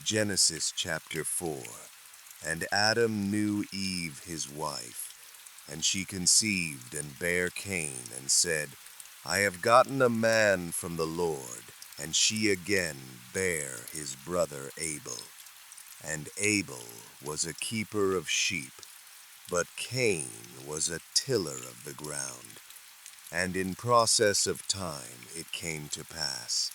Genesis chapter 4. And Adam knew Eve his wife, and she conceived and bare Cain, and said, I have gotten a man from the Lord. And she again bare his brother Abel. And Abel was a keeper of sheep, but Cain was a tiller of the ground. And in process of time it came to pass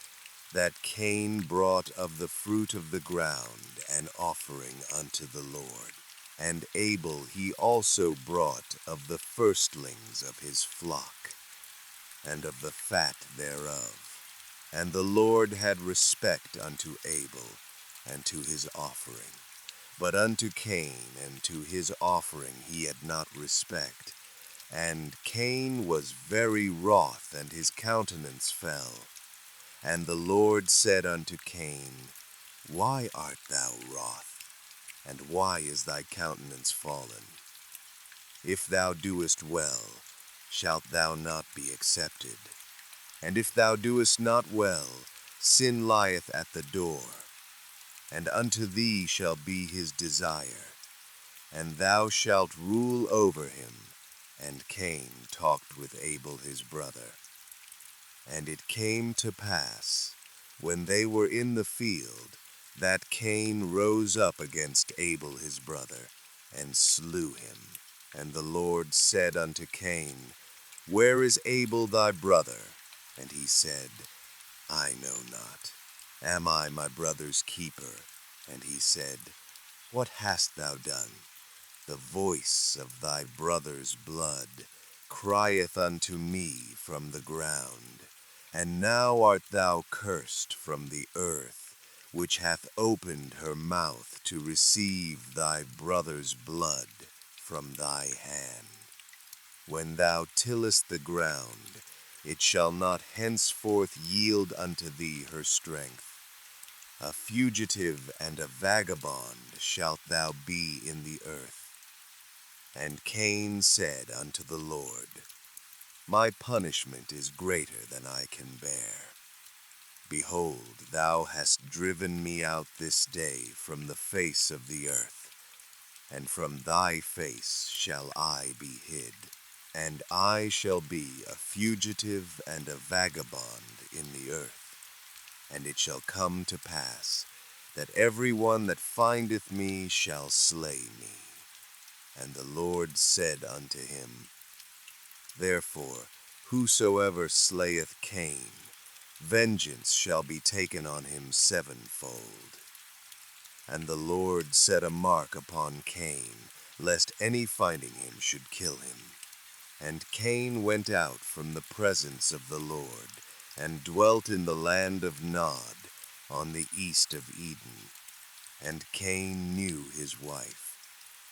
that Cain brought of the fruit of the ground an offering unto the Lord. And Abel he also brought of the firstlings of his flock, and of the fat thereof. And the Lord had respect unto Abel, and to his offering. But unto Cain and to his offering he had not respect. And Cain was very wroth, and his countenance fell. And the Lord said unto Cain, Why art thou wroth? And why is thy countenance fallen? If thou doest well, shalt thou not be accepted. And if thou doest not well, sin lieth at the door. And unto thee shall be his desire, and thou shalt rule over him. And Cain talked with Abel his brother. And it came to pass, when they were in the field, that Cain rose up against Abel his brother, and slew him. And the Lord said unto Cain, Where is Abel thy brother? And he said, I know not. Am I my brother's keeper? And he said, What hast thou done? The voice of thy brother's blood crieth unto me from the ground. And now art thou cursed from the earth, which hath opened her mouth to receive thy brother's blood from thy hand. When thou tillest the ground, it shall not henceforth yield unto thee her strength. A fugitive and a vagabond shalt thou be in the earth. And Cain said unto the Lord, My punishment is greater than I can bear. Behold, thou hast driven me out this day from the face of the earth, and from thy face shall I be hid. And I shall be a fugitive and a vagabond in the earth. And it shall come to pass that every one that findeth me shall slay me. And the Lord said unto him, Therefore, whosoever slayeth Cain, vengeance shall be taken on him sevenfold. And the Lord set a mark upon Cain, lest any finding him should kill him. And Cain went out from the presence of the Lord, and dwelt in the land of Nod, on the east of Eden. And Cain knew his wife,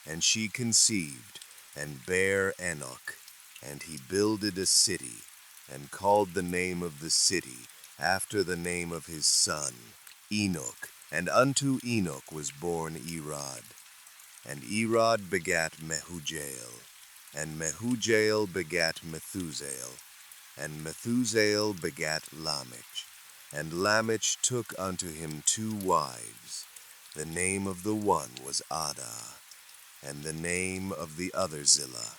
and she conceived, and bare Enoch. And he builded a city, and called the name of the city after the name of his son, Enoch. And unto Enoch was born Irad. And Irad begat Mehujael. And Mehujael begat Methusael. And Methusael begat Lamech. And Lamech took unto him 2 wives. The name of the one was Adah, and the name of the other Zillah.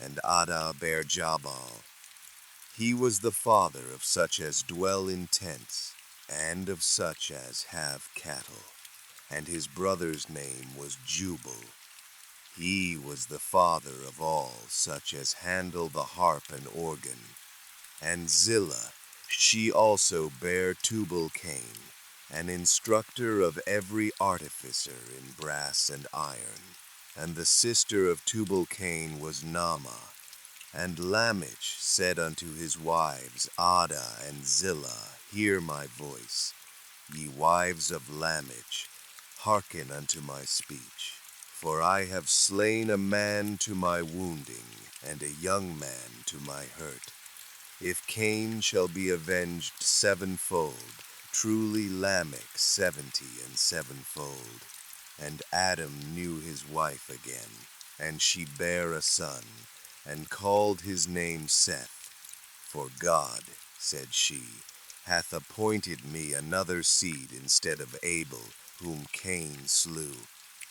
And Adah bare Jabal. He was the father of such as dwell in tents, and of such as have cattle. And his brother's name was Jubal. He was the father of all such as handle the harp and organ. And Zillah, she also bare Tubal-Cain, an instructor of every artificer in brass and iron. And the sister of Tubal-Cain was Naamah. And Lamech said unto his wives, Adah and Zillah, Hear my voice. Ye wives of Lamech, hearken unto my speech. For I have slain a man to my wounding, and a young man to my hurt. If Cain shall be avenged sevenfold, truly Lamech 70 and sevenfold. And Adam knew his wife again, and she bare a son, and called his name Seth. For God, said she, hath appointed me another seed instead of Abel, whom Cain slew.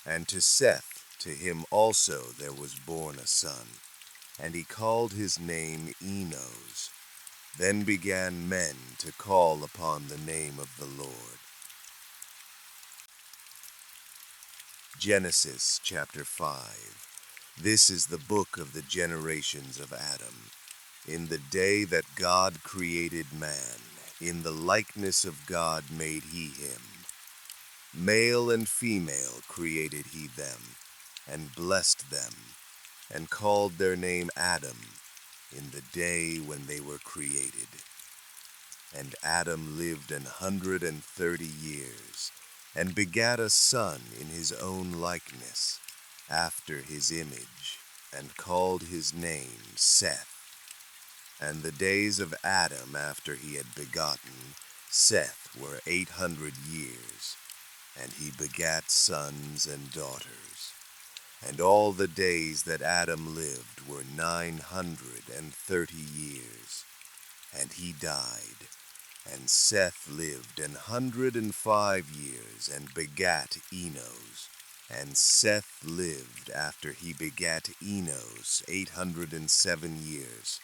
And to Seth, to him also there was born a son, and he called his name Enos. Then began men to call upon the name of the Lord. Genesis chapter 5. This is the book of the generations of Adam. In the day that God created man, in the likeness of God made he him. Male and female created he them, and blessed them, and called their name Adam, in the day when they were created. And Adam lived 130 years, and begat a son in his own likeness, after his image, and called his name Seth. And the days of Adam after he had begotten Seth were 800 years, and he begat sons and daughters. And all the days that Adam lived were 930 years, and he died. And Seth lived 105 years, and begat Enos. And Seth lived after he begat Enos 807 years,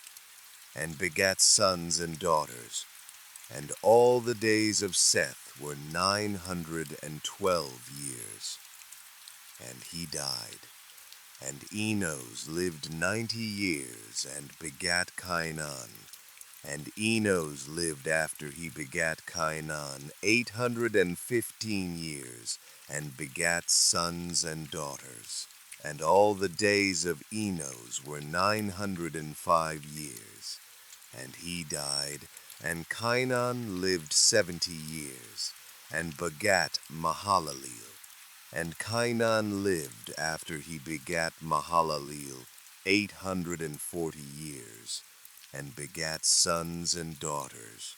and begat sons and daughters. And all the days of Seth were 912 years, and he died. And Enos lived 90 years, and begat Cainan. And Enos lived after he begat Cainan 815 years, and begat sons and daughters. And all the days of Enos were 905 years, and he died. And Cainan lived 70 years, and begat Mahalaleel. And Cainan lived after he begat Mahalaleel 840 years, and begat sons and daughters.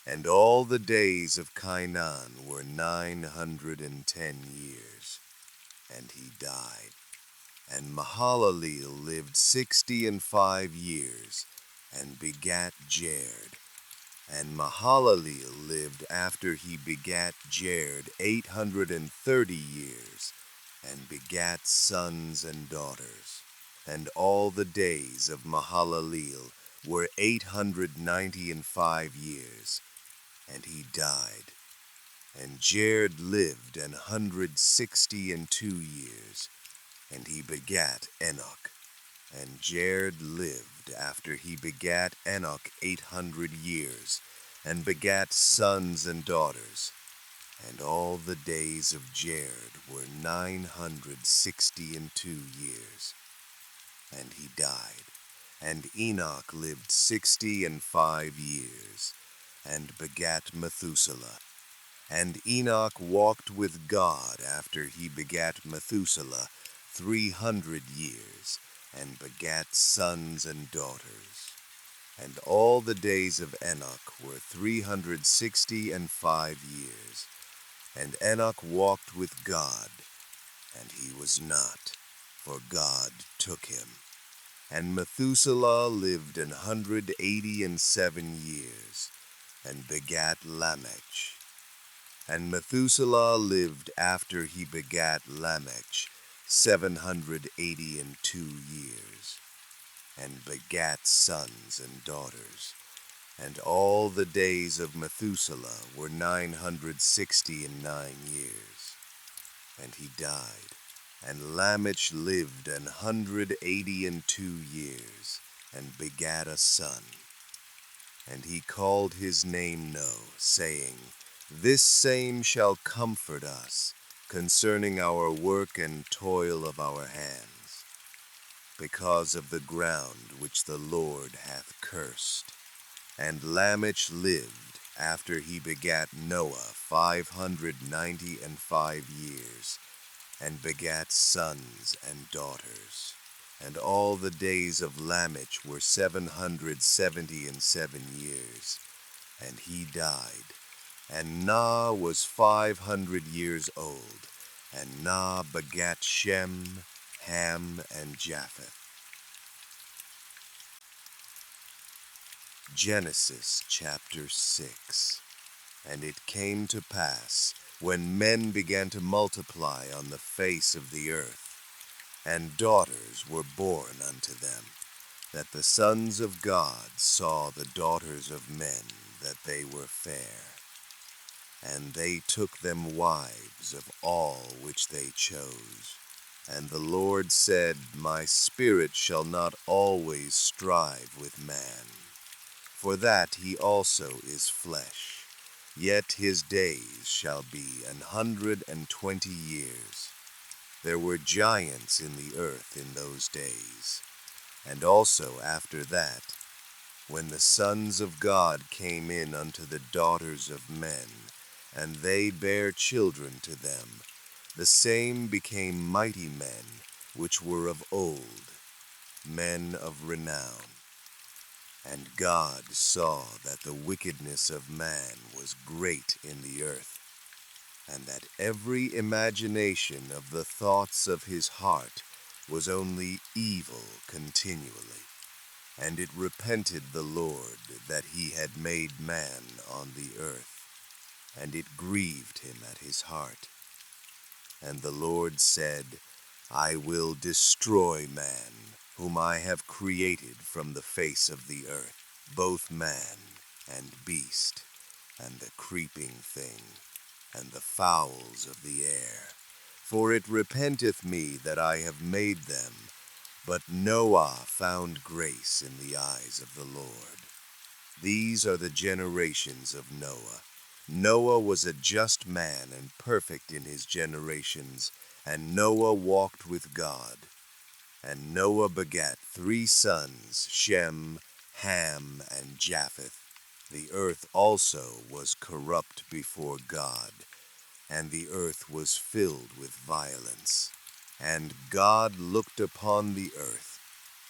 And all the days of Cainan were 910 years, and he died. And Mahalaleel lived 65 years, and begat Jared. And Mahalaleel lived after he begat Jared 830 years, and begat sons and daughters. And all the days of Mahalaleel were 895 years, and he died. And Jared lived 162 years, and he begat Enoch. And Jared lived after he begat Enoch 800 years, and begat sons and daughters. And all the days of Jared were 962 years, and he died. And Enoch lived 65 years, and begat Methuselah. And Enoch walked with God after he begat Methuselah 300 years, and begat sons and daughters. And all the days of Enoch were 365 years. And Enoch walked with God, and he was not, for God took him. And Methuselah lived 187 years, and begat Lamech. And Methuselah lived after he begat Lamech 782 years, and begat sons and daughters. And all the days of Methuselah were 969 years, and he died. And Lamech lived 182 years, and begat a son. And he called his name No, saying, This same shall comfort us concerning our work and toil of our hands, because of the ground which the Lord hath cursed. And Lamech lived after he begat Noah 595 years, and begat sons and daughters. And all the days of Lamech were 777 years, and he died. And Nah was 500 years old, and Nah begat Shem, Ham, and Japheth. Genesis chapter 6. And it came to pass, when men began to multiply on the face of the earth, and daughters were born unto them, that the sons of God saw the daughters of men, that they were fair. And they took them wives of all which they chose. And the Lord said, My spirit shall not always strive with man, for that he also is flesh. Yet his days shall be 120 years. There were giants in the earth in those days, and also after that, when the sons of God came in unto the daughters of men, and they bare children to them, the same became mighty men, which were of old, men of renown. And God saw that the wickedness of man was great in the earth, and that every imagination of the thoughts of his heart was only evil continually. And it repented the Lord that he had made man on the earth, and it grieved him at his heart. And the Lord said, I will destroy man, whom I have created from the face of the earth, both man and beast, and the creeping thing, and the fowls of the air. For it repenteth me that I have made them. But Noah found grace in the eyes of the Lord. These are the generations of Noah. Noah was a just man and perfect in his generations, and Noah walked with God. And Noah begat 3 sons, Shem, Ham, and Japheth. The earth also was corrupt before God, and the earth was filled with violence. And God looked upon the earth,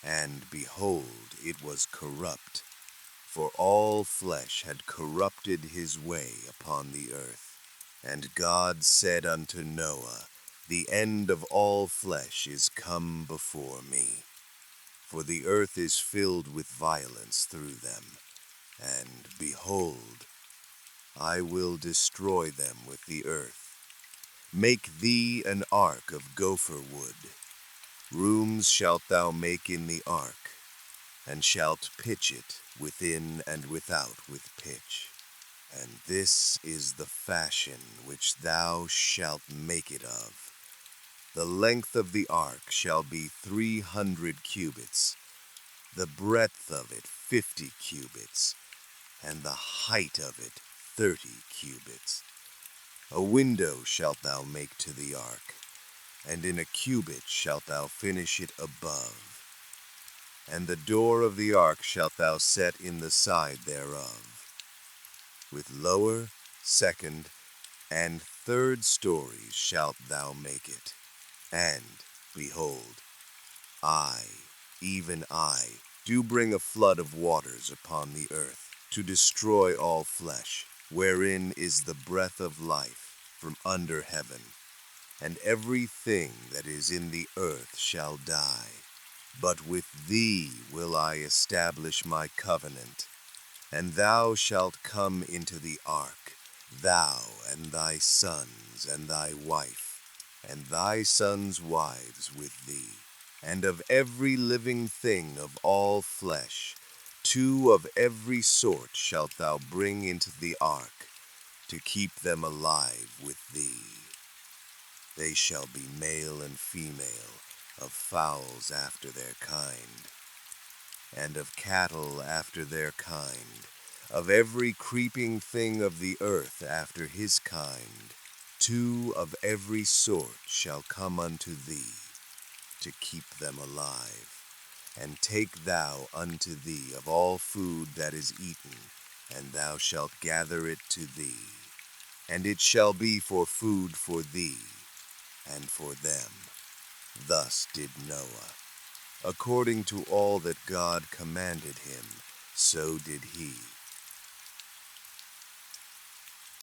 and behold, it was corrupt, for all flesh had corrupted his way upon the earth. And God said unto Noah, The end of all flesh is come before me, for the earth is filled with violence through them. And behold, I will destroy them with the earth. Make thee an ark of gopher wood. Rooms shalt thou make in the ark, and shalt pitch it within and without with pitch. And this is the fashion which thou shalt make it of. The length of the ark shall be 300 cubits, the breadth of it 50 cubits, and the height of it 30 cubits. A window shalt thou make to the ark, and in a cubit shalt thou finish it above. And the door of the ark shalt thou set in the side thereof. With lower, second, and third stories shalt thou make it. And, behold, I, even I, do bring a flood of waters upon the earth, to destroy all flesh, wherein is the breath of life from under heaven. And everything that is in the earth shall die. But with thee will I establish my covenant, and thou shalt come into the ark, thou and thy sons and thy wife, and thy sons' wives with thee. And of every living thing of all flesh, 2 of every sort shalt thou bring into the ark, to keep them alive with thee. They shall be male and female, of fowls after their kind, and of cattle after their kind, of every creeping thing of the earth after his kind. 2 of every sort shall come unto thee, to keep them alive. And take thou unto thee of all food that is eaten, and thou shalt gather it to thee. And it shall be for food for thee, and for them. Thus did Noah. According to all that God commanded him, so did he.